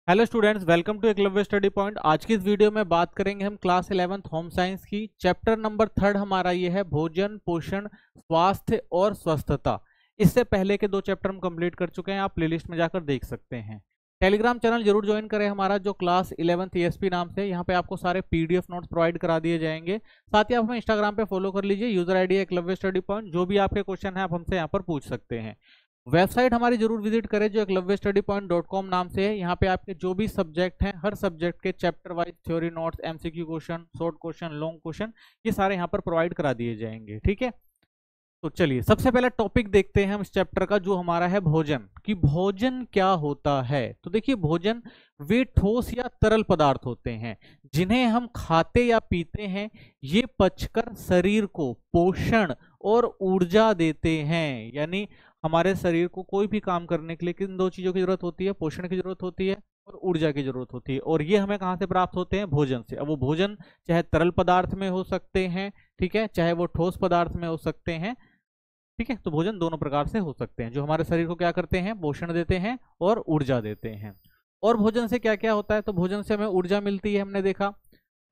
Hello students, welcome to Eklavya study point. आज की इस वीडियो में बात करेंगे हम क्लास 11th होम साइंस की। चैप्टर नंबर 3 हमारा ये है भोजन, पोषण, स्वास्थ्य और स्वस्थता। इससे पहले के 2 चैप्टर हम कंप्लीट कर चुके हैं, आप प्लेलिस्ट में जाकर देख सकते हैं। टेलीग्राम चैनल जरूर ज्वाइन करें हमारा, जो क्लास 11th ESP नाम से। यहाँ पे आपको सारे PDF नोट्स प्रोवाइड करा दिए जाएंगे। साथ ही आप हमें इंस्टाग्राम पे फॉलो कर लीजिए, यूजर ID है एकलव्य स्टडी पॉइंट। जो भी आपके क्वेश्चन है आप हमसे यहाँ पर पूछ सकते हैं। वेबसाइट हमारी जरूर विजिट करें, जो eklavyastudypoint.com नाम से है। यहाँ पे आपके जो भी सब्जेक्ट हैं, हर सब्जेक्ट के chapter wise theory notes, MCQ question, short question, long question, ये सारे यहाँ पर प्रोवाइड करा दिए जाएंगे। ठीक है, तो चलिए सबसे पहला टॉपिक देखते हैं हम इस चैप्टर का, जो हमारा है भोजन। कि भोजन क्या होता है। तो देखिए, भोजन वे ठोस या तरल पदार्थ होते हैं जिन्हें हम खाते या पीते हैं। ये पचकर शरीर को पोषण और ऊर्जा देते हैं। यानी हमारे शरीर को कोई भी काम करने के लिए किन 2 चीजों की जरूरत होती है? पोषण की जरूरत होती है और ऊर्जा की जरूरत होती है। और ये हमें कहाँ से प्राप्त होते हैं? भोजन से। अब वो भोजन चाहे तरल पदार्थ में हो सकते हैं, ठीक है, चाहे वो ठोस पदार्थ में हो सकते हैं। ठीक है, तो भोजन दोनों प्रकार से हो सकते हैं, जो हमारे शरीर को क्या करते हैं? पोषण देते हैं और ऊर्जा देते हैं। और भोजन से क्या क्या होता है? तो भोजन से हमें ऊर्जा मिलती है। हमने देखा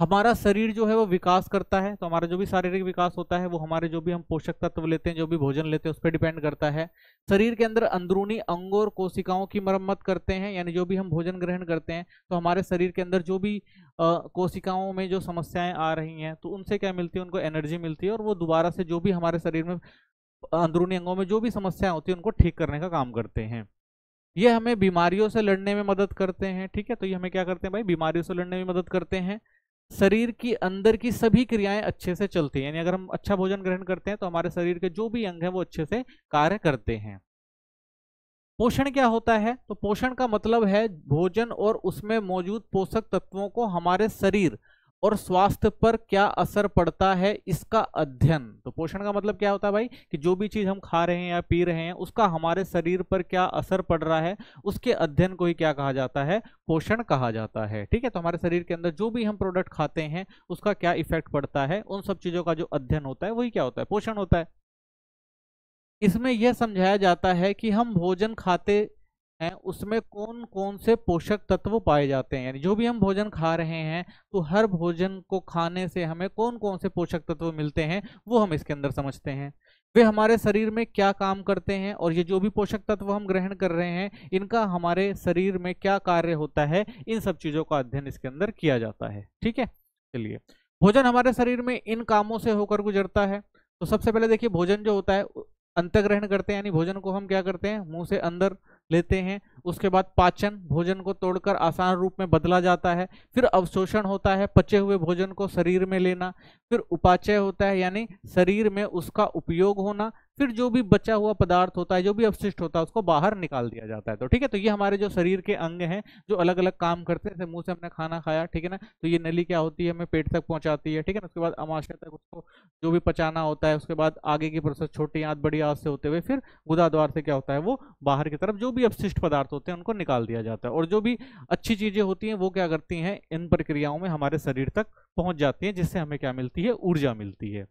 हमारा शरीर जो है वो विकास करता है। तो हमारा जो भी शारीरिक विकास होता है वो हमारे जो भी हम पोषक तत्व लेते हैं, जो भी भोजन लेते हैं, उस पर डिपेंड करता है। शरीर के अंदर अंदरूनी अंगों और कोशिकाओं की मरम्मत करते हैं। यानी जो भी हम भोजन ग्रहण करते हैं तो हमारे शरीर के अंदर जो भी कोशिकाओं में जो समस्याएं आ रही हैं, तो उनसे क्या मिलती है? उनको एनर्जी मिलती है, और वो दोबारा से जो भी हमारे शरीर में अंदरूनी अंगों में जो भी समस्याएं होती है उनको ठीक करने का काम करते हैं। ये हमें बीमारियों से लड़ने में मदद करते हैं। ठीक है, तो ये हमें क्या करते हैं भाई? बीमारियों से लड़ने में मदद करते हैं। शरीर की अंदर की सभी क्रियाएं अच्छे से चलती हैं। यानी अगर हम अच्छा भोजन ग्रहण करते हैं तो हमारे शरीर के जो भी अंग हैं वो अच्छे से कार्य करते हैं। पोषण क्या होता है? तो पोषण का मतलब है भोजन और उसमें मौजूद पोषक तत्वों को हमारे शरीर और स्वास्थ्य पर क्या असर पड़ता है, इसका अध्ययन। तो पोषण का मतलब क्या होता है भाई? कि जो भी चीज हम खा रहे हैं या पी रहे हैं उसका हमारे शरीर पर क्या असर पड़ रहा है, उसके अध्ययन को ही क्या कहा जाता है? पोषण कहा जाता है। ठीक है, तो हमारे शरीर के अंदर जो भी हम प्रोडक्ट खाते हैं उसका क्या इफेक्ट पड़ता है, उन सब चीजों का जो अध्ययन होता है वही क्या होता है? पोषण होता है। इसमें यह समझाया जाता है कि हम भोजन खाते हैं उसमें कौन कौन से पोषक तत्व पाए जाते हैं। यानी जो भी हम भोजन खा रहे हैं तो हर भोजन को खाने से हमें कौन कौन से पोषक तत्व मिलते हैं वो हम इसके अंदर समझते हैं। वे हमारे शरीर में क्या काम करते हैं, और ये जो भी पोषक तत्व हम ग्रहण कर रहे हैं इनका हमारे शरीर में क्या कार्य होता है, इन सब चीजों का अध्ययन इसके अंदर किया जाता है। ठीक है, चलिए भोजन हमारे शरीर में इन कामों से होकर गुजरता है। तो सबसे पहले देखिए, भोजन जो होता है अंतःग्रहण करते हैं। यानी भोजन को हम क्या करते हैं? मुंह से अंदर लेते हैं। उसके बाद पाचन, भोजन को तोड़कर आसान रूप में बदला जाता है। फिर अवशोषण होता है, पचे हुए भोजन को शरीर में लेना। फिर उपाचय होता है, यानी शरीर में उसका उपयोग होना। फिर जो भी बचा हुआ पदार्थ होता है, जो भी अवशिष्ट होता है, उसको बाहर निकाल दिया जाता है। तो ठीक है, तो ये हमारे जो शरीर के अंग हैं जो अलग अलग काम करते हैं। जैसे मुंह से हमने खाना खाया, ठीक है ना, तो ये नली क्या होती है? हमें पेट तक पहुंचाती है। ठीक है ना, उसके बाद अमाशय तक उसको जो भी पचाना होता है। उसके बाद आगे की प्रोसेस छोटी आंत बड़ी आंत से होते हुए फिर गुदा द्वार से क्या होता है? वो बाहर की तरफ जो भी अपशिष्ट पदार्थ होते हैं उनको निकाल दिया जाता है। और जो भी अच्छी चीजें होती हैं वो क्या करती हैं? इन प्रक्रियाओं में हमारे शरीर तक पहुंच जाती हैं, जिससे हमें क्या मिलती है? ऊर्जा मिलती है।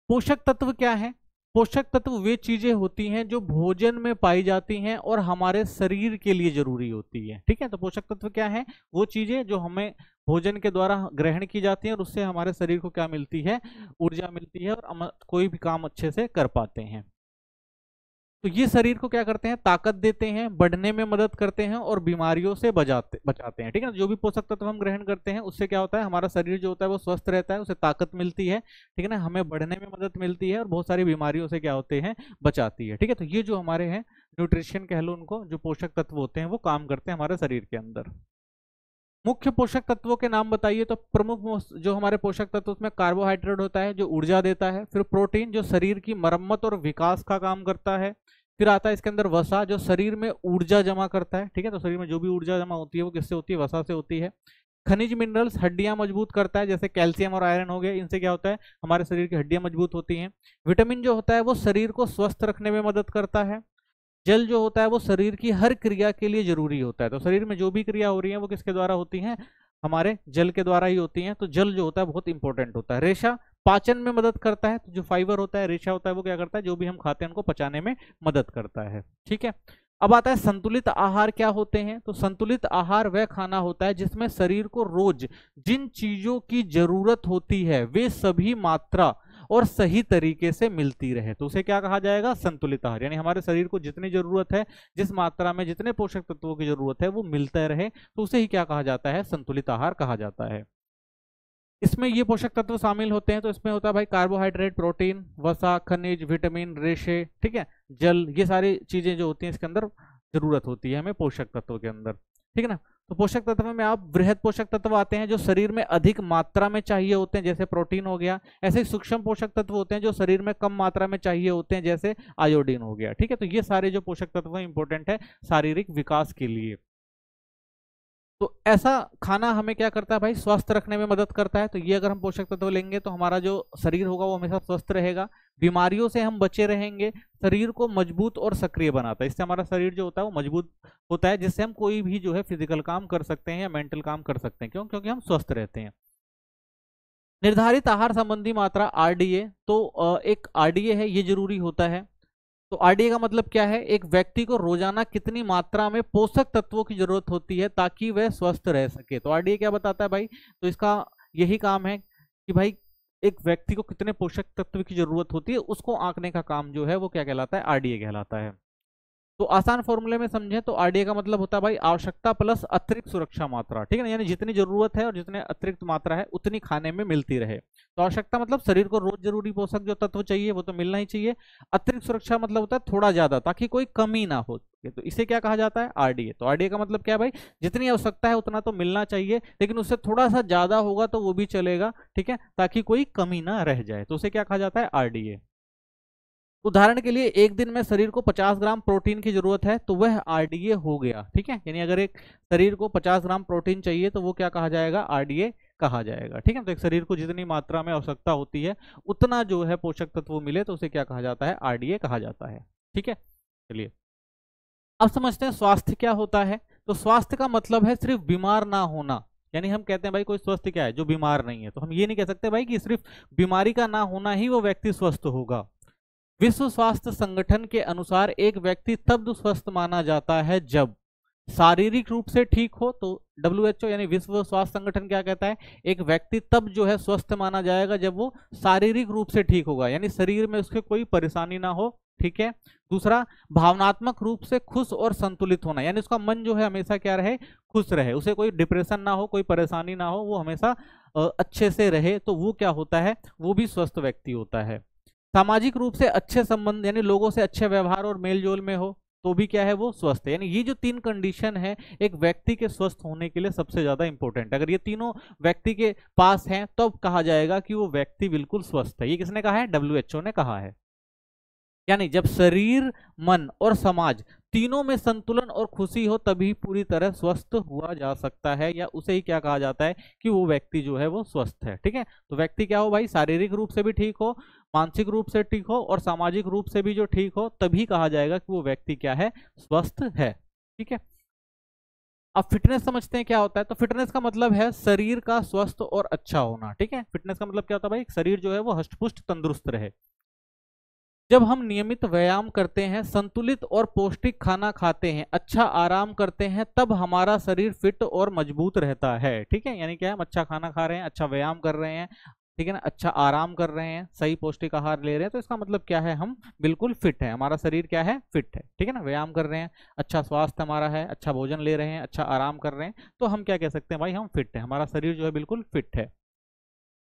पोषक तत्व क्या है? पोषक तत्व वे चीजें होती हैं जो भोजन में पाई जाती हैं और हमारे शरीर के लिए जरूरी होती है। ठीक है, तो पोषक तत्व क्या है? वो चीजें जो हमें भोजन के द्वारा ग्रहण की जाती हैं और उससे हमारे शरीर को क्या मिलती है? ऊर्जा मिलती है, और हम कोई भी काम अच्छे से कर पाते हैं। तो ये शरीर को क्या करते हैं? ताकत देते हैं, बढ़ने में मदद करते हैं और बीमारियों से बचाते हैं। ठीक है, जो भी पोषक तत्व हम ग्रहण करते हैं उससे क्या होता है? हमारा शरीर जो होता है वो स्वस्थ रहता है, उसे ताकत मिलती है। ठीक है ना, हमें बढ़ने में मदद मिलती है और बहुत सारी बीमारियों से क्या होते हैं? बचाती है। ठीक है, तो ये जो हमारे हैं न्यूट्रिशन कह लो उनको, जो पोषक तत्व होते हैं वो काम करते हैं हमारे शरीर के अंदर। मुख्य पोषक तत्वों के नाम बताइए। तो प्रमुख जो हमारे पोषक तत्व, उसमें कार्बोहाइड्रेट होता है जो ऊर्जा देता है। फिर प्रोटीन जो शरीर की मरम्मत और विकास का काम करता है। फिर आता है इसके अंदर वसा, जो शरीर में ऊर्जा जमा करता है। ठीक है, तो शरीर में जो भी ऊर्जा जमा होती है वो किससे होती है? वसा से होती है। खनिज मिनरल्स हड्डियां मजबूत करता है, जैसे कैल्शियम और आयरन हो गए। इनसे क्या होता है? हमारे शरीर की हड्डियां मजबूत होती हैं। विटामिन जो होता है वो शरीर को स्वस्थ रखने में मदद करता है। जल जो होता है वो शरीर की हर क्रिया के लिए जरूरी होता है। तो शरीर में जो भी क्रिया हो रही है वो किसके द्वारा होती हैं? हमारे जल के द्वारा ही होती हैं। तो जल जो होता है बहुत इंपॉर्टेंट होता है। रेशा पाचन में मदद करता है। तो जो फाइबर होता है, रेशा होता है, वो क्या करता है? जो भी हम खाते हैं उनको पचाने में मदद करता है। ठीक है, अब आता है संतुलित आहार क्या होते हैं। तो संतुलित आहार वह खाना होता है जिसमें शरीर को रोज जिन चीजों की जरूरत होती है वे सभी मात्रा और सही तरीके से मिलती रहे, तो उसे क्या कहा जाएगा, संतुलित आहार। यानी हमारे शरीर को जितनी जरूरत है, जिस मात्रा में जितने पोषक तत्वों की जरूरत है वो मिलते रहे, तो उसे ही क्या कहा जाता है, संतुलित आहार कहा जाता है। इसमें ये पोषक तत्व शामिल होते हैं, तो इसमें होता है भाई कार्बोहाइड्रेट, प्रोटीन, वसा, खनिज, विटामिन, रेशे, ठीक है, जल, ये सारी चीजें जो होती हैं इसके अंदर जरूरत होती है हमें पोषक तत्व के अंदर, ठीक है ना। तो पोषक तत्व में आप वृहद पोषक तत्व आते हैं जो शरीर में अधिक मात्रा में चाहिए होते हैं, जैसे प्रोटीन हो गया। ऐसे ही सूक्ष्म पोषक तत्व होते हैं जो शरीर में कम मात्रा में चाहिए होते हैं, जैसे आयोडीन हो गया, ठीक है। तो ये सारे जो पोषक तत्व इंपॉर्टेंट है शारीरिक विकास के लिए। तो ऐसा खाना हमें क्या करता है भाई, स्वस्थ रखने में मदद करता है। तो ये अगर हम पोषक तत्व लेंगे तो हमारा जो शरीर होगा वो हमेशा स्वस्थ रहेगा, बीमारियों से हम बचे रहेंगे, शरीर को मजबूत और सक्रिय बनाता है। इससे हमारा शरीर जो होता है वो मजबूत होता है, जिससे हम कोई भी जो है फिजिकल काम कर सकते हैं या मेंटल काम कर सकते हैं। क्यों? क्योंकि हम स्वस्थ रहते हैं। निर्धारित आहार संबंधी मात्रा आरडीए, तो एक आरडीए है ये जरूरी होता है। तो आरडीए का मतलब क्या है, एक व्यक्ति को रोजाना कितनी मात्रा में पोषक तत्वों की जरूरत होती है ताकि वह स्वस्थ रह सके। तो आरडीए क्या बताता है भाई, तो इसका यही काम है कि भाई एक व्यक्ति को कितने पोषक तत्व की जरूरत होती है उसको आंकने का काम जो है वो क्या कहलाता है, आरडीए कहलाता है। तो आसान फॉर्मूले में समझें तो आरडीए का मतलब होता है भाई आवश्यकता प्लस अतिरिक्त सुरक्षा मात्रा, ठीक है ना। यानी जितनी जरूरत है और जितने अतिरिक्त मात्रा है उतनी खाने में मिलती रहे। तो आवश्यकता मतलब शरीर को रोज जरूरी पोषक जो तत्व चाहिए वो तो मिलना ही चाहिए। अतिरिक्त सुरक्षा मतलब होता है थोड़ा ज्यादा, ताकि कोई कमी ना हो। तो इसे क्या कहा जाता है, आरडीए। तो आरडीए का मतलब क्या है भाई, जितनी आवश्यकता है उतना तो मिलना चाहिए, लेकिन उससे थोड़ा सा ज्यादा होगा तो वो भी चलेगा, ठीक है, ताकि कोई कमी ना रह जाए। तो उसे क्या कहा जाता है, आरडीए। उदाहरण के लिए एक दिन में शरीर को 50 ग्राम प्रोटीन की जरूरत है तो वह आरडीए हो गया, ठीक है। यानी अगर एक शरीर को 50 ग्राम प्रोटीन चाहिए तो वो क्या कहा जाएगा, आरडीए कहा जाएगा, ठीक है। तो एक शरीर को जितनी मात्रा में आवश्यकता होती है उतना जो है पोषक तत्व मिले तो उसे क्या कहा जाता है, आरडीए कहा जाता है, ठीक है। चलिए अब समझते हैं स्वास्थ्य क्या होता है। तो स्वास्थ्य का मतलब है सिर्फ बीमार ना होना। यानी हम कहते हैं भाई कोई स्वस्थ क्या है, जो बीमार नहीं है। तो हम ये नहीं कह सकते भाई कि सिर्फ बीमारी का ना होना ही वो व्यक्ति स्वस्थ होगा। विश्व स्वास्थ्य संगठन के अनुसार एक व्यक्ति तब स्वस्थ माना जाता है जब शारीरिक रूप से ठीक हो। तो WHO यानी विश्व स्वास्थ्य संगठन क्या कहता है, एक व्यक्ति तब जो है स्वस्थ माना जाएगा जब वो शारीरिक रूप से ठीक होगा, यानी शरीर में उसके कोई परेशानी ना हो, ठीक है। दूसरा, भावनात्मक रूप से खुश और संतुलित होना, यानी उसका मन जो है हमेशा क्या रहे, खुश रहे, उसे कोई डिप्रेशन ना हो, कोई परेशानी ना हो, वो हमेशा अच्छे से रहे, तो वो क्या होता है, वो भी स्वस्थ व्यक्ति होता है। सामाजिक रूप से अच्छे संबंध, यानी लोगों से अच्छे व्यवहार और मेल जोल में हो, तो भी क्या है, वो स्वस्थ है। यानी ये जो 3 कंडीशन है एक व्यक्ति के स्वस्थ होने के लिए सबसे ज्यादा इंपॉर्टेंट। अगर ये तीनों व्यक्ति के पास हैं तो कहा जाएगा कि वो व्यक्ति बिल्कुल स्वस्थ है। ये किसने कहा है, WHO ने कहा है। यानी जब शरीर, मन और समाज तीनों में संतुलन और खुशी हो तभी पूरी तरह स्वस्थ हुआ जा सकता है, या उसे ही क्या कहा जाता है कि वो व्यक्ति जो है वो स्वस्थ है, ठीक है। तो व्यक्ति क्या हो भाई, शारीरिक रूप से भी ठीक हो, मानसिक रूप से ठीक हो और सामाजिक रूप से भी जो ठीक हो, तभी कहा जाएगा कि वो व्यक्ति क्या है, स्वस्थ है, ठीक है। अब फिटनेस समझते हैं क्या होता है। तो फिटनेस का मतलब है शरीर का स्वस्थ और अच्छा होना, ठीक है। फिटनेस का मतलब क्या होता है भाई, शरीर जो है वो हष्टपुष्ट तंदुरुस्त रहे। जब हम नियमित व्यायाम करते हैं, संतुलित और पौष्टिक खाना खाते हैं, अच्छा आराम करते हैं, तब हमारा शरीर फिट और मजबूत रहता है, ठीक है। यानी क्या है, हम अच्छा खाना खा रहे हैं, अच्छा व्यायाम कर रहे हैं, ठीक है ना, अच्छा आराम कर रहे हैं, सही पौष्टिक आहार ले रहे हैं, तो इसका मतलब क्या है, हम बिल्कुल फिट है, हमारा शरीर क्या है, फिट है, ठीक है ना। व्यायाम कर रहे हैं, अच्छा स्वास्थ्य हमारा है, अच्छा भोजन ले रहे हैं, अच्छा आराम कर रहे हैं, तो हम क्या कह सकते हैं भाई, हम फिट है, हमारा शरीर जो है बिल्कुल फिट है,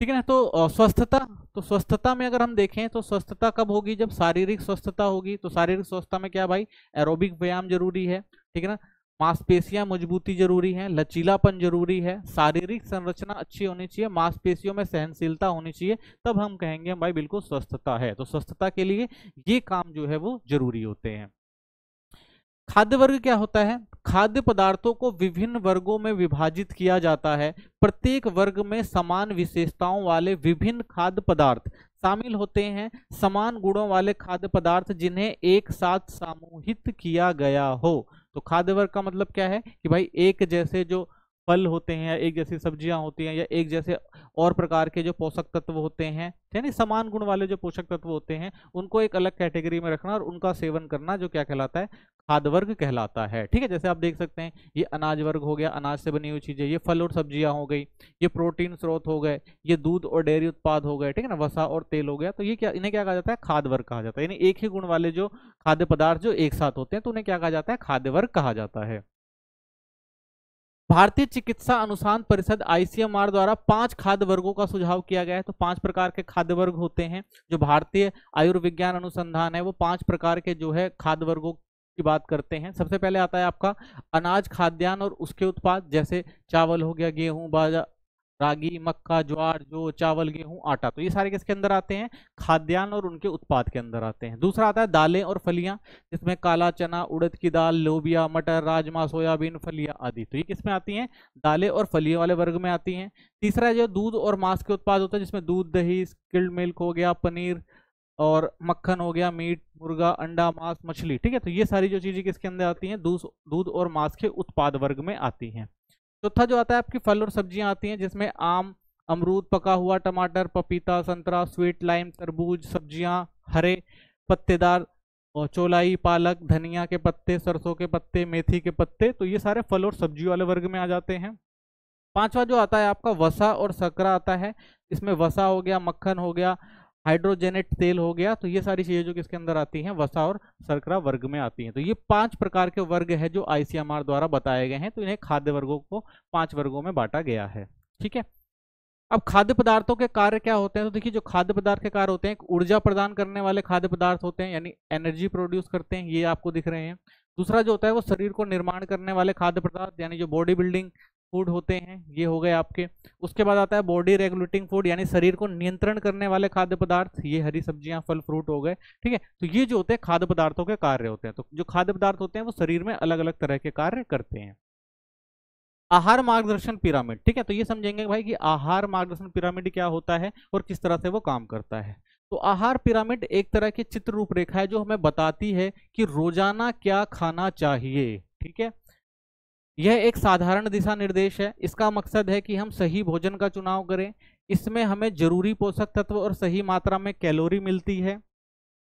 ठीक है ना। तो स्वस्थता, तो स्वस्थता में अगर हम देखें तो स्वस्थता कब होगी, जब शारीरिक स्वस्थता होगी। तो शारीरिक स्वस्थता में क्या भाई, एरोबिक व्यायाम जरूरी है, ठीक है ना, मांसपेशियां मजबूती जरूरी है, लचीलापन जरूरी है, शारीरिक संरचना अच्छी होनी चाहिए, मांसपेशियों में सहनशीलता होनी चाहिए, तब हम कहेंगे भाई बिल्कुल स्वस्थता है। तो स्वस्थता के लिए ये काम जो है वो जरूरी होते हैं। खाद्य वर्ग क्या होता है, खाद्य पदार्थों को विभिन्न वर्गों में विभाजित किया जाता है। प्रत्येक वर्ग में समान विशेषताओं वाले विभिन्न खाद्य पदार्थ शामिल होते हैं। समान गुणों वाले खाद्य पदार्थ जिन्हें एक साथ समूहित किया गया हो। तो खाद्य वर्ग का मतलब क्या है कि भाई एक जैसे जो फल होते हैं, एक जैसी सब्जियां होती हैं, या एक जैसे और प्रकार के जो पोषक तत्व होते हैं, यानी समान गुण वाले जो पोषक तत्व होते हैं, उनको एक अलग कैटेगरी में रखना और उनका सेवन करना, जो क्या कहलाता है, खाद्य वर्ग कहलाता है। ठीक है, जैसे आप देख सकते हैं ये अनाज वर्ग हो गया, अनाज से बनी हुई चीजें, ये फल और सब्जियां हो गई, ये प्रोटीन स्रोत हो गए, ये दूध और डेयरी उत्पाद हो गए, ठीक है ना, वसा और तेल हो गया। तो ये क्या, इन्हें क्या कहा जाता है, खाद्य वर्ग कहा जाता है। यानी एक ही गुण वाले जो खाद्य पदार्थ जो एक साथ होते हैं तो उन्हें क्या कहा जाता है, खाद्य वर्ग कहा जाता है। भारतीय चिकित्सा अनुसंधान परिषद आईसीएमआर द्वारा 5 खाद्य वर्गों का सुझाव किया गया है। तो 5 प्रकार के खाद्य वर्ग होते हैं। जो भारतीय आयुर्विज्ञान अनुसंधान है वो 5 प्रकार के जो है खाद्य वर्गों की बात करते हैं। सबसे पहले आता है आपका अनाज, खाद्यान्न और उसके उत्पाद, जैसे चावल हो गया, गेहूं, बाजरा, रागी, मक्का, ज्वार, जो चावल, गेहूं, आटा। तो ये सारे किसके अंदर आते हैं, खाद्यान्न और उनके उत्पाद के अंदर आते हैं। दूसरा आता है दालें और फलियां, जिसमें काला चना, उड़द की दाल, लोबिया, मटर, राजमा, सोयाबीन, फलियां आदि। तो ये किसमें आती हैं, दालें और फलियों वाले वर्ग में आती हैं। तीसरा जो दूध और मांस के उत्पाद होता है, जिसमें दूध, दही, स्किल्ड मिल्क हो गया, पनीर और मक्खन हो गया, मीट, मुर्गा, अंडा, मांस, मछली। ठीक है, तो ये सारी जो चीजें किसके अंदर आती हैं, दूध और मांस के उत्पाद वर्ग में आती हैं। चौथा जो आता है आपकी फल और सब्जियां आती हैं, जिसमें आम, अमरूद, पका हुआ टमाटर, पपीता, संतरा, स्वीट लाइम, तरबूज, सब्जियां, हरे पत्तेदार और चौलाई, पालक, धनिया के पत्ते, सरसों के पत्ते, मेथी के पत्ते। तो ये सारे फल और सब्जियों वाले वर्ग में आ जाते हैं। पांचवा जो आता है आपका वसा और शर्करा आता है। इसमें वसा हो गया, मक्खन हो गया, हाइड्रोजेनेट तेल हो गया। तो ये सारी चीजें जो किसके अंदर आती हैं, वसा और शर्करा वर्ग में आती हैं। तो ये 5 प्रकार के वर्ग है जो आईसीएमआर द्वारा बताए गए हैं। तो इन्हें खाद्य वर्गों को 5 वर्गों में बांटा गया है। ठीक है, अब खाद्य पदार्थों के कार्य क्या होते हैं। तो देखिए, जो खाद्य पदार्थ के कार्य होते हैं, एक ऊर्जा प्रदान करने वाले खाद्य पदार्थ होते हैं, यानी एनर्जी प्रोड्यूस करते हैं, ये आपको दिख रहे हैं। दूसरा जो होता है वो शरीर को निर्माण करने वाले खाद्य पदार्थ, यानी जो बॉडी बिल्डिंग फूड होते हैं, ये हो गए आपके। उसके बाद आता है बॉडी रेगुलेटिंग फूड, यानी शरीर को नियंत्रण करने वाले खाद्य पदार्थ, ये हरी सब्जियां, फल, फ्रूट हो गए। ठीक है, तो ये जो होते हैं खाद्य पदार्थों के कार्य होते हैं। तो जो खाद्य पदार्थ होते हैं वो शरीर में अलग अलग तरह के कार्य करते हैं। आहार मार्गदर्शन पिरामिड, ठीक है, तो ये समझेंगे भाई कि आहार मार्गदर्शन पिरामिड क्या होता है और किस तरह से वो काम करता है। तो आहार पिरामिड एक तरह की चित्र रूपरेखा है जो हमें बताती है कि रोजाना क्या खाना चाहिए। ठीक है, यह एक साधारण दिशा निर्देश है। इसका मकसद है कि हम सही भोजन का चुनाव करें। इसमें हमें जरूरी पोषक तत्व और सही मात्रा में कैलोरी मिलती है।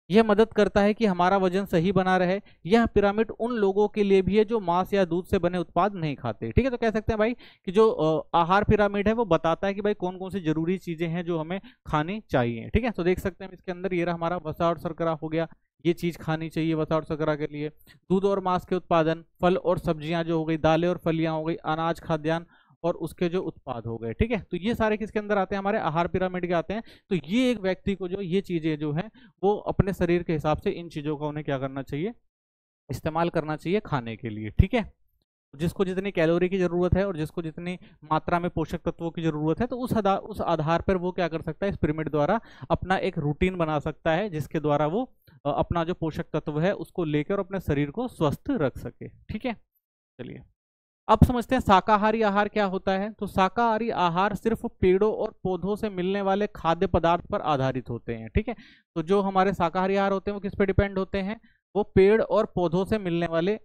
यह मदद करता है कि हमारा वजन सही बना रहे। यह पिरामिड उन लोगों के लिए भी है जो मांस या दूध से बने उत्पाद नहीं खाते। ठीक है, तो कह सकते हैं भाई कि जो आहार पिरामिड है वो बताता है कि भाई कौन कौन सी जरूरी चीजें हैं जो हमें खानी चाहिए। ठीक है, तो देख सकते हैं इसके अंदर ये रहा हमारा वसा और शर्करा हो गया, ये चीज खानी चाहिए वसा और शर्करा के लिए। दूध और मांस के उत्पादन, फल और सब्जियां जो हो गई, दालें और फलियां हो गई, अनाज, खाद्यान्न और उसके जो उत्पाद हो गए। ठीक है, तो ये सारे किसके अंदर आते हैं, हमारे आहार पिरामिड के आते हैं। तो ये एक व्यक्ति को जो ये चीजें जो है वो अपने शरीर के हिसाब से इन चीजों का उन्हें क्या करना चाहिए, इस्तेमाल करना चाहिए खाने के लिए। ठीक है, जिसको जितनी कैलोरी की जरूरत है और जिसको जितनी मात्रा में पोषक तत्वों की जरूरत है, तो उस आधार पर वो क्या कर सकता है, इस पिरामिड द्वारा अपना एक रूटीन बना सकता है, जिसके द्वारा वो अपना जो पोषक तत्व है उसको लेकर अपने शरीर को स्वस्थ रख सके। ठीक है, चलिए अब समझते हैं शाकाहारी आहार क्या होता है। तो शाकाहारी आहार सिर्फ पेड़ों और पौधों से मिलने वाले खाद्य पदार्थ पर आधारित होते हैं। ठीक है, तो जो हमारे शाकाहारी आहार होते हैं वो किस पे डिपेंड होते हैं, वो पेड़ और पौधों से मिलने वाले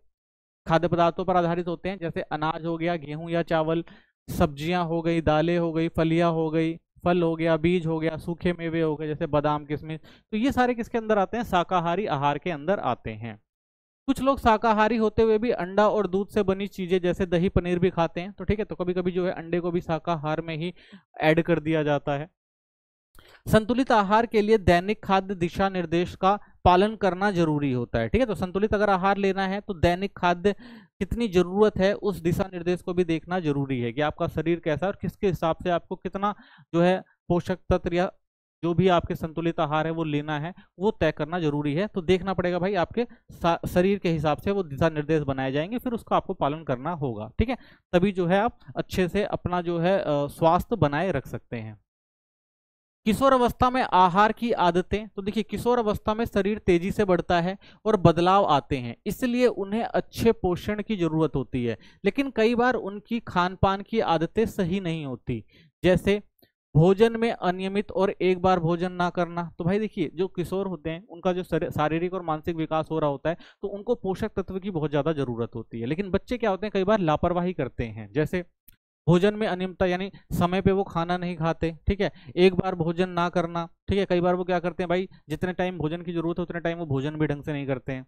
खाद्य पदार्थों पर आधारित होते हैं। जैसे अनाज हो गया, गेहूं या चावल, सब्जियां हो गई, दालें हो गई, फलियां हो गई, फल हो गया, बीज हो गया, सूखे मेवे हो गए जैसे बादाम, किशमिश। तो ये सारे किसके अंदर आते हैं, शाकाहारी आहार के अंदर आते हैं। कुछ लोग शाकाहारी होते हुए भी अंडा और दूध से बनी चीजें जैसे दही, पनीर भी खाते हैं। तो ठीक है, तो कभी कभी जो है अंडे को भी शाकाहार में ही ऐड कर दिया जाता है। संतुलित आहार के लिए दैनिक खाद्य दिशा निर्देश का पालन करना जरूरी होता है। ठीक है, तो संतुलित अगर आहार लेना है तो दैनिक खाद्य कितनी जरूरत है उस दिशा निर्देश को भी देखना जरूरी है कि आपका शरीर कैसा है और किसके हिसाब से आपको कितना जो है पोषक तत्व या जो भी आपके संतुलित आहार है वो लेना है, वो तय करना जरूरी है। तो देखना पड़ेगा भाई आपके शरीर के हिसाब से वो दिशा निर्देश बनाए जाएंगे, फिर उसका आपको पालन करना होगा। ठीक है, तभी जो है आप अच्छे से अपना जो है स्वास्थ्य बनाए रख सकते हैं। किशोर अवस्था में आहार की आदतें, तो देखिए किशोर अवस्था में शरीर तेजी से बढ़ता है और बदलाव आते हैं, इसलिए उन्हें अच्छे पोषण की जरूरत होती है। लेकिन कई बार उनकी खान पान की आदतें सही नहीं होती, जैसे भोजन में अनियमित और एक बार भोजन ना करना। तो भाई देखिए जो किशोर होते हैं उनका जो शारीरिक और मानसिक विकास हो रहा होता है, तो उनको पोषक तत्व की बहुत ज्यादा जरूरत होती है। लेकिन बच्चे क्या होते हैं, कई बार लापरवाही करते हैं, जैसे भोजन में अनियमितता, यानी समय पे वो खाना नहीं खाते। ठीक है, एक बार भोजन ना करना। ठीक है, कई बार वो क्या करते हैं भाई, जितने टाइम भोजन की जरूरत है उतने टाइम वो भोजन भी ढंग से नहीं करते हैं।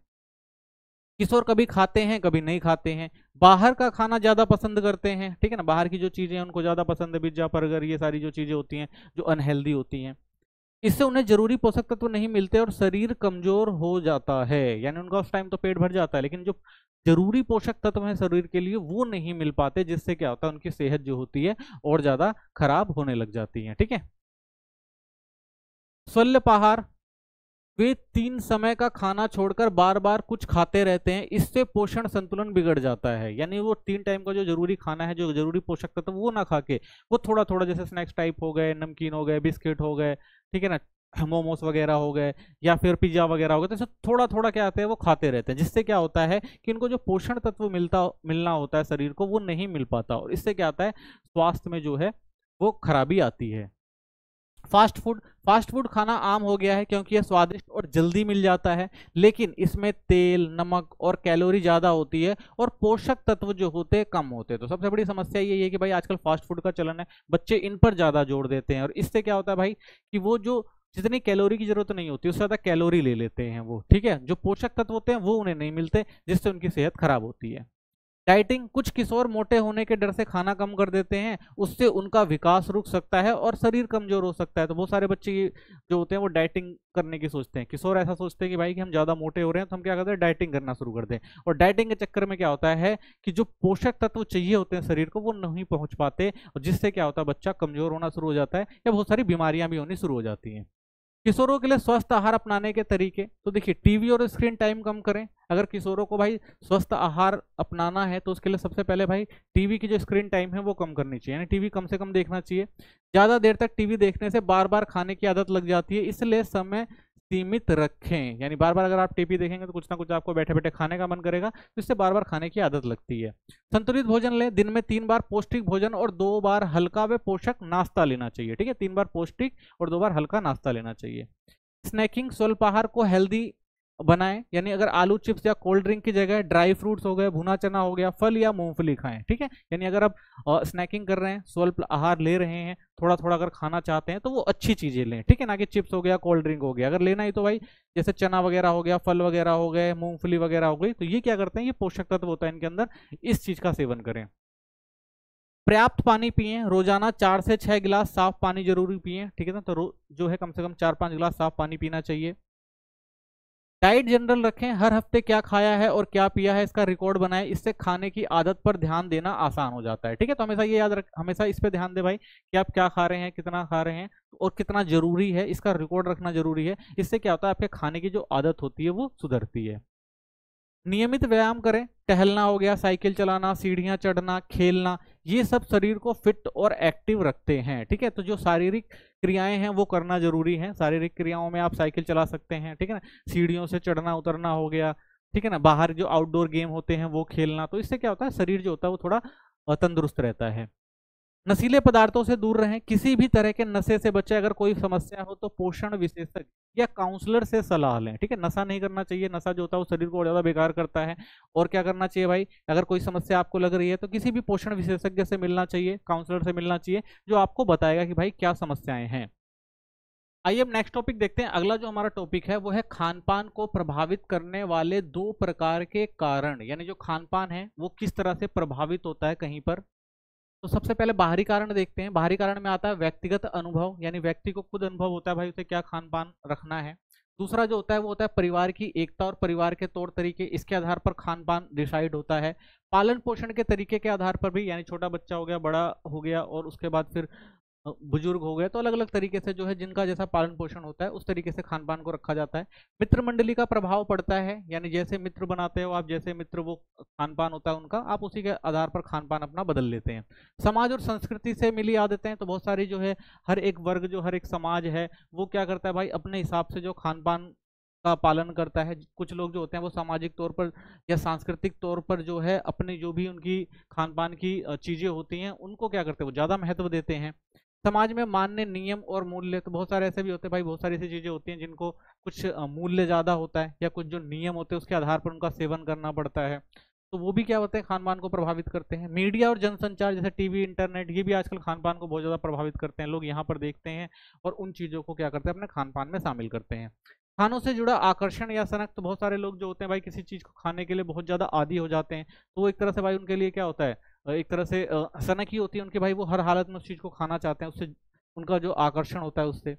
किशोर कभी खाते हैं कभी नहीं खाते हैं, बाहर का खाना ज्यादा पसंद करते हैं, ठीक है ना, बाहर की जो चीजें हैं उनको ज्यादा पसंद है, पिज्जा बर्गर ये सारी जो चीजें होती हैं जो अनहेल्दी होती हैं, इससे उन्हें जरूरी पोषक तत्व नहीं मिलते और शरीर कमजोर हो जाता है। यानी उनका उस टाइम तो पेट भर जाता है लेकिन जो जरूरी पोषक तत्व है शरीर के लिए वो नहीं मिल पाते, जिससे क्या होता है उनकी सेहत जो होती है और ज्यादा खराब होने लग जाती है। ठीक है, स्वल्पहार, वे 3 समय का खाना छोड़कर बार बार कुछ खाते रहते हैं, इससे पोषण संतुलन बिगड़ जाता है। यानी वो 3 टाइम का जो जरूरी खाना है, जो जरूरी पोषक तत्व वो ना खा के वो थोड़ा थोड़ा, जैसे स्नैक्स टाइप हो गए, नमकीन हो गए, बिस्किट हो गए, ठीक है ना, मोमोस वगैरह हो गए या फिर पिज्जा वगैरह हो गए, तो ऐसे थोड़ा थोड़ा क्या आते हैं वो खाते रहते हैं, जिससे क्या होता है कि इनको जो पोषण तत्व मिलना होता है शरीर को वो नहीं मिल पाता, और इससे क्या आता है स्वास्थ्य में जो है वो खराबी आती है। फास्ट फूड, फास्ट फूड खाना आम हो गया है क्योंकि यह स्वादिष्ट और जल्दी मिल जाता है, लेकिन इसमें तेल, नमक और कैलोरी ज्यादा होती है और पोषक तत्व जो होते हैं कम होते हैं। तो सबसे बड़ी समस्या ये है कि भाई आजकल फास्ट फूड का चलन है, बच्चे इन पर ज्यादा जोर देते हैं और इससे क्या होता है भाई कि वो जो जितनी कैलोरी की जरूरत नहीं होती उससे ज्यादा कैलोरी ले लेते हैं वो, ठीक है, जो पोषक तत्व होते हैं वो उन्हें नहीं मिलते, जिससे उनकी सेहत खराब होती है। डाइटिंग, कुछ किशोर मोटे होने के डर से खाना कम कर देते हैं, उससे उनका विकास रुक सकता है और शरीर कमजोर हो सकता है। तो बहुत सारे बच्चे जो होते हैं वो डाइटिंग करने की सोचते हैं, किशोर ऐसा सोचते हैं कि भाई कि हम ज्यादा मोटे हो रहे हैं तो हम क्या करते हैं डाइटिंग करना शुरू कर दें, और डाइटिंग के चक्कर में क्या होता है कि जो पोषक तत्व चाहिए होते हैं शरीर को वो नहीं पहुंच पाते, और जिससे क्या होता है बच्चा कमजोर होना शुरू हो जाता है या बहुत सारी बीमारियां भी होनी शुरू हो जाती हैं। किशोरों के लिए स्वस्थ आहार अपनाने के तरीके, तो देखिए टीवी और स्क्रीन टाइम कम करें। अगर किशोरों को भाई स्वस्थ आहार अपनाना है तो उसके लिए सबसे पहले भाई टीवी की जो स्क्रीन टाइम है वो कम करनी चाहिए, यानी टीवी कम से कम देखना चाहिए। ज्यादा देर तक टीवी देखने से बार बार खाने की आदत लग जाती है, इसलिए समय सीमित रखें। यानी बार बार अगर आप टीवी देखेंगे तो कुछ ना कुछ आपको बैठे बैठे खाने का मन करेगा, तो इससे बार बार खाने की आदत लगती है। संतुलित भोजन लें, दिन में 3 बार पौष्टिक भोजन और 2 बार हल्का व पोषक नाश्ता लेना चाहिए। ठीक है, 3 बार पौष्टिक और 2 बार हल्का नाश्ता लेना चाहिए। स्नैकिंग, स्वल्पाहार को हेल्दी बनाएं, यानी अगर आलू चिप्स या कोल्ड ड्रिंक की जगह ड्राई फ्रूट्स हो गए, भुना चना हो गया, फल या मूंगफली खाएं। ठीक है, यानी अगर आप स्नैकिंग कर रहे हैं, स्वल्प आहार ले रहे हैं, थोड़ा थोड़ा अगर खाना चाहते हैं तो वो अच्छी चीजें लें, ठीक है ना, कि चिप्स हो गया, कोल्ड ड्रिंक हो गया। अगर लेना ही तो भाई जैसे चना वगैरह हो गया, फल वगैरह हो गए, मूंगफली वगैरह हो गई, तो ये क्या करते हैं, ये पोषक तत्व होता है इनके अंदर, इस चीज का सेवन करें। पर्याप्त पानी पिए, रोजाना 4 से 6 गिलास साफ पानी जरूरी पिए, ठीक है ना, तो जो है कम से कम 4-5 गिलास साफ पानी पीना चाहिए। डाइट जनरल रखें, हर हफ्ते क्या खाया है और क्या पिया है इसका रिकॉर्ड बनाएं, इससे खाने की आदत पर ध्यान देना आसान हो जाता है। ठीक है, तो हमेशा ये याद रख, हमेशा इस पे ध्यान दे भाई कि आप क्या खा रहे हैं, कितना खा रहे हैं और कितना जरूरी है, इसका रिकॉर्ड रखना जरूरी है। इससे क्या होता है आपके खाने की जो आदत होती है वो सुधरती है। नियमित व्यायाम करें, टहलना हो गया, साइकिल चलाना, सीढ़ियां चढ़ना, खेलना, ये सब शरीर को फिट और एक्टिव रखते हैं। ठीक है, तो जो शारीरिक क्रियाएं हैं वो करना जरूरी है। शारीरिक क्रियाओं में आप साइकिल चला सकते हैं, ठीक है ना, सीढ़ियों से चढ़ना उतरना हो गया, ठीक है ना, बाहर जो आउटडोर गेम होते हैं वो खेलना, तो इससे क्या होता है शरीर जो होता है वो थोड़ा तंदुरुस्त रहता है। नशीले पदार्थों से दूर रहें, किसी भी तरह के नशे से बचें। अगर कोई समस्या हो तो पोषण विशेषज्ञ या काउंसलर से सलाह लें। ठीक है, नशा नहीं करना चाहिए, नशा जो होता है वो शरीर को और ज्यादा बेकार करता है। और क्या करना चाहिए भाई, अगर कोई समस्या आपको लग रही है तो किसी भी पोषण विशेषज्ञ से मिलना चाहिए, काउंसलर से मिलना चाहिए, जो आपको बताएगा कि भाई क्या समस्याएं हैं। आइए अब नेक्स्ट टॉपिक देखते हैं। अगला जो हमारा टॉपिक है वो है खान पान को प्रभावित करने वाले 2 प्रकार के कारण, यानी जो खान पान है वो किस तरह से प्रभावित होता है कहीं पर। तो सबसे पहले बाहरी कारण देखते हैं। बाहरी कारण में आता है व्यक्तिगत अनुभव, यानी व्यक्ति को खुद अनुभव होता है भाई उसे क्या खान पान रखना है। दूसरा जो होता है वो होता है परिवार की एकता और परिवार के तौर तरीके, इसके आधार पर खान पान डिसाइड होता है। पालन पोषण के तरीके के आधार पर भी, यानी छोटा बच्चा हो गया, बड़ा हो गया और उसके बाद फिर बुजुर्ग हो गए, तो अलग अलग तरीके से जो है जिनका जैसा पालन पोषण होता है उस तरीके से खान पान को रखा जाता है। मित्र मंडली का प्रभाव पड़ता है, यानी जैसे मित्र बनाते हो आप, जैसे मित्र वो खान पान होता है उनका, आप उसी के आधार पर खान पान अपना बदल लेते हैं। समाज और संस्कृति से मिली आदतें हैं, तो बहुत सारी जो है हर एक वर्ग, जो हर एक समाज है वो क्या करता है भाई अपने हिसाब से जो खान पान का पालन करता है। कुछ लोग जो होते हैं वो सामाजिक तौर पर या सांस्कृतिक तौर पर जो है अपने जो भी उनकी खान पान की चीजें होती हैं उनको क्या करते हैं वो ज्यादा महत्व देते हैं। समाज में मान्य नियम और मूल्य, तो बहुत सारे ऐसे भी होते हैं भाई, बहुत सारी ऐसी चीजें होती हैं जिनको कुछ मूल्य ज्यादा होता है या कुछ जो नियम होते हैं उसके आधार पर उनका सेवन करना पड़ता है, तो वो भी क्या होते हैं खान पान को प्रभावित करते हैं। मीडिया और जनसंचार जैसे टीवी, इंटरनेट, ये भी आजकल खान पान को बहुत ज्यादा प्रभावित करते हैं। लोग यहाँ पर देखते हैं और उन चीजों को क्या करते हैं अपने खान पान में शामिल करते हैं। खानों से जुड़ा आकर्षण या सनक, तो बहुत सारे लोग जो होते हैं भाई किसी चीज को खाने के लिए बहुत ज्यादा आदी हो जाते हैं, तो वो एक तरह से भाई उनके लिए क्या होता है, एक तरह से सनक ही होती है उनकी, भाई वो हर हालत में उस चीज को खाना चाहते हैं, उससे उनका जो आकर्षण होता है उससे।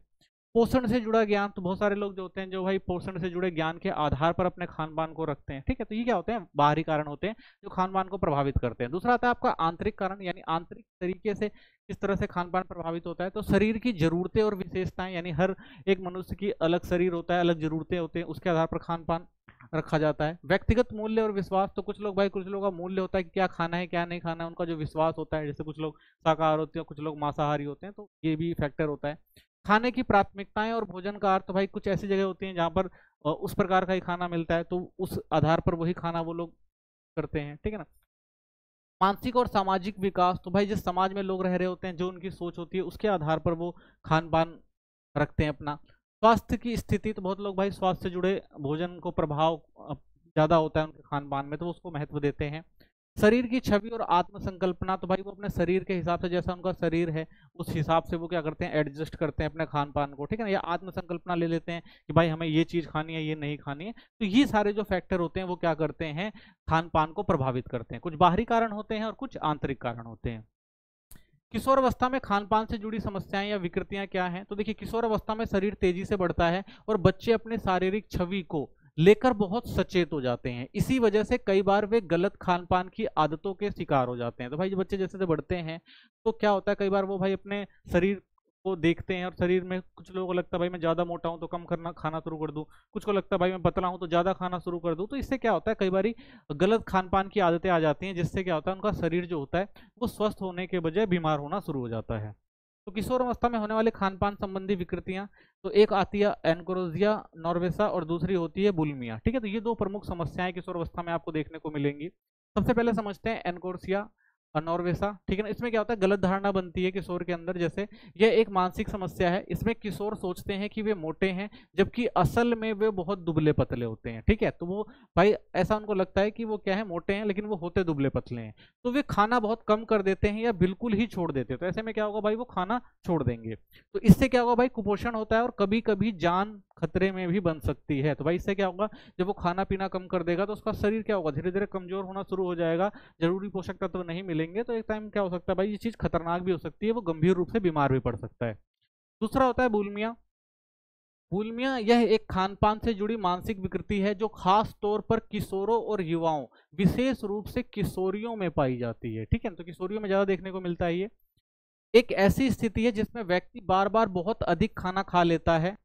पोषण से जुड़ा ज्ञान, तो बहुत सारे लोग जो होते हैं जो भाई पोषण से जुड़े ज्ञान के आधार पर अपने खान पान को रखते हैं, ठीक है। तो ये क्या होते हैं, बाहरी कारण होते हैं जो खान पान को प्रभावित करते हैं। दूसरा आता है आपका आंतरिक कारण, यानी आंतरिक तरीके से किस तरह से खान पान प्रभावित होता है। तो शरीर की जरूरतें और विशेषताएं, यानी हर एक मनुष्य की अलग शरीर होता है, अलग जरूरतें होते हैं, उसके आधार पर खान पान रखा जाता है। व्यक्तिगत मूल्य और विश्वास, तो कुछ लोग भाई, कुछ लोगों का मूल्य होता है कि क्या खाना है क्या नहीं खाना है, उनका जो विश्वास होता है, जैसे कुछ लोग शाकाहार होते हैं, कुछ लोग मांसाहारी होते हैं, तो ये भी फैक्टर होता है। खाने की प्राथमिकताएं और भोजन का अर्थ, तो भाई कुछ ऐसी जगह होती हैं जहाँ पर उस प्रकार का ही खाना मिलता है, तो उस आधार पर वही खाना वो लोग करते हैं, ठीक है ना। मानसिक और सामाजिक विकास, तो भाई जिस समाज में लोग रह रहे होते हैं, जो उनकी सोच होती है, उसके आधार पर वो खान पान रखते हैं अपना। स्वास्थ्य की स्थिति, तो बहुत लोग भाई स्वास्थ्य से जुड़े भोजन को प्रभाव ज्यादा होता है उनके खान पान में, तो वो उसको महत्व देते हैं। शरीर की छवि और आत्म संकल्पना, तो भाई वो अपने शरीर के हिसाब से, जैसा उनका शरीर है उस हिसाब से वो क्या करते हैं, एडजस्ट करते हैं अपने खान पान को, ठीक है ना। या आत्म संकल्पना ले लेते हैं कि भाई हमें ये चीज खानी है, ये नहीं खानी है। तो ये सारे जो फैक्टर होते हैं वो क्या करते हैं, खान पान को प्रभावित करते हैं। कुछ बाहरी कारण होते हैं और कुछ आंतरिक कारण होते हैं। किशोर अवस्था में खान पान से जुड़ी समस्याएं या विकृतियां क्या हैं। तो देखिए, किशोर अवस्था में शरीर तेजी से बढ़ता है और बच्चे अपने शारीरिक छवि को लेकर बहुत सचेत हो जाते हैं। इसी वजह से कई बार वे गलत खान पान की आदतों के शिकार हो जाते हैं। तो भाई जो बच्चे जैसे से बढ़ते हैं तो क्या होता है, कई बार वो भाई अपने शरीर को देखते हैं और शरीर में, कुछ लोगों को लगता है भाई मैं ज्यादा मोटा हूं तो कम करना खाना शुरू कर दूं, कुछ को लगता है भाई मैं पतला हूं तो ज्यादा खाना शुरू कर दूं। तो इससे क्या होता है, कई बार गलत खान पान की आदतें आ जाती हैं, जिससे क्या होता है, उनका शरीर जो होता है वो स्वस्थ होने के बजाय बीमार होना शुरू हो जाता है। तो किशोर अवस्था में होने वाले खान पान संबंधी विकृतियां, तो एक आती है एनकोरेजिया नॉर्वेसा और दूसरी होती है बुलिमिया, ठीक है। तो ये दो प्रमुख समस्याएं किशोर अवस्था में आपको देखने को मिलेंगी। सबसे पहले समझते हैं एनकोरेसिया नॉर्वेसा, ठीक है ना। इसमें क्या होता है, गलत धारणा बनती है किशोर के अंदर, जैसे यह एक मानसिक समस्या है। इसमें किशोर सोचते हैं कि वे मोटे हैं, जबकि असल में वे बहुत दुबले पतले होते हैं, ठीक है। तो वो भाई ऐसा उनको लगता है कि वो क्या है, मोटे हैं, लेकिन वो होते दुबले पतले हैं। तो वे खाना बहुत कम कर देते हैं या बिल्कुल ही छोड़ देते हैं। तो ऐसे में क्या होगा भाई, वो खाना छोड़ देंगे। तो इससे क्या होगा भाई, कुपोषण होता है और कभी कभी जान खतरे में भी बन सकती है। तो भाई इससे क्या होगा, जब वो खाना पीना कम कर देगा तो उसका शरीर क्या होगा, धीरे धीरे कमजोर होना शुरू हो जाएगा, जरूरी पोषक तत्व नहीं मिलेंगे, तो एक टाइम क्या हो सकता है भाई, ये चीज खतरनाक भी हो सकती है, वो गंभीर रूप से बीमार भी पड़ सकता है। दूसरा होता है बुलिमिया। बुलिमिया यह एक खान पान से जुड़ी मानसिक विकृति है जो खास तौर पर किशोरों और युवाओं, विशेष रूप से किशोरियों में पाई जाती है, ठीक है। तो किशोरियों में ज्यादा देखने को मिलता है। ये एक ऐसी स्थिति है जिसमें व्यक्ति बार बार बहुत अधिक खाना खा लेता है,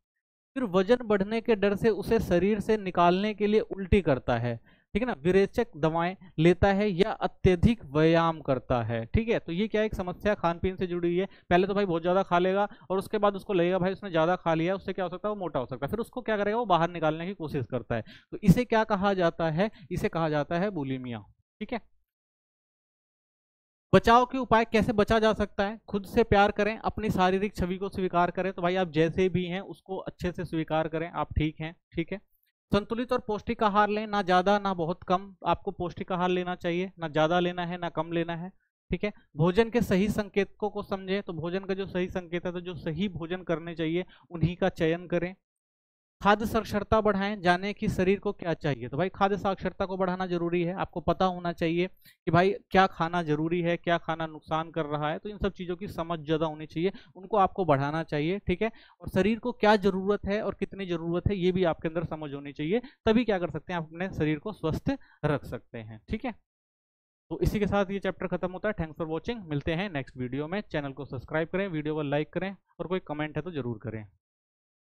फिर वजन बढ़ने के डर से उसे शरीर से निकालने के लिए उल्टी करता है, ठीक है ना, विरेचक दवाएं लेता है या अत्यधिक व्यायाम करता है, ठीक है। तो ये क्या एक समस्या खान पीन से जुड़ी हुई है। पहले तो भाई बहुत ज्यादा खा लेगा और उसके बाद उसको लगेगा भाई उसने ज्यादा खा लिया, उससे क्या हो सकता है, वो मोटा हो सकता है, फिर उसको क्या करेगा, वो बाहर निकालने की कोशिश करता है। तो इसे क्या कहा जाता है, इसे कहा जाता है बुलिमिया, ठीक है। बचाव के उपाय, कैसे बचा जा सकता है, खुद से प्यार करें, अपनी शारीरिक छवि को स्वीकार करें। तो भाई आप जैसे भी हैं उसको अच्छे से स्वीकार करें, आप ठीक हैं, ठीक है। संतुलित और पौष्टिक आहार लें, ना ज्यादा ना बहुत कम, आपको पौष्टिक आहार लेना चाहिए, ना ज्यादा लेना है ना कम लेना है, ठीक है। भोजन के सही संकेतकों को समझें, तो भोजन का जो सही संकेत है, तो जो सही भोजन करने चाहिए उन्हीं का चयन करें। खाद्य साक्षरता बढ़ाएं, जाने कि शरीर को क्या चाहिए। तो भाई खाद्य साक्षरता को बढ़ाना जरूरी है, आपको पता होना चाहिए कि भाई क्या खाना जरूरी है, क्या खाना नुकसान कर रहा है। तो इन सब चीज़ों की समझ ज़्यादा होनी चाहिए, उनको आपको बढ़ाना चाहिए, ठीक है। और शरीर को क्या जरूरत है और कितनी जरूरत है ये भी आपके अंदर समझ होनी चाहिए, तभी क्या कर सकते हैं, आप अपने शरीर को स्वस्थ रख सकते हैं, ठीक है। तो इसी के साथ ये चैप्टर खत्म होता है। थैंक्स फॉर वॉचिंग, मिलते हैं नेक्स्ट वीडियो में। चैनल को सब्सक्राइब करें, वीडियो को लाइक करें और कोई कमेंट है तो जरूर करें।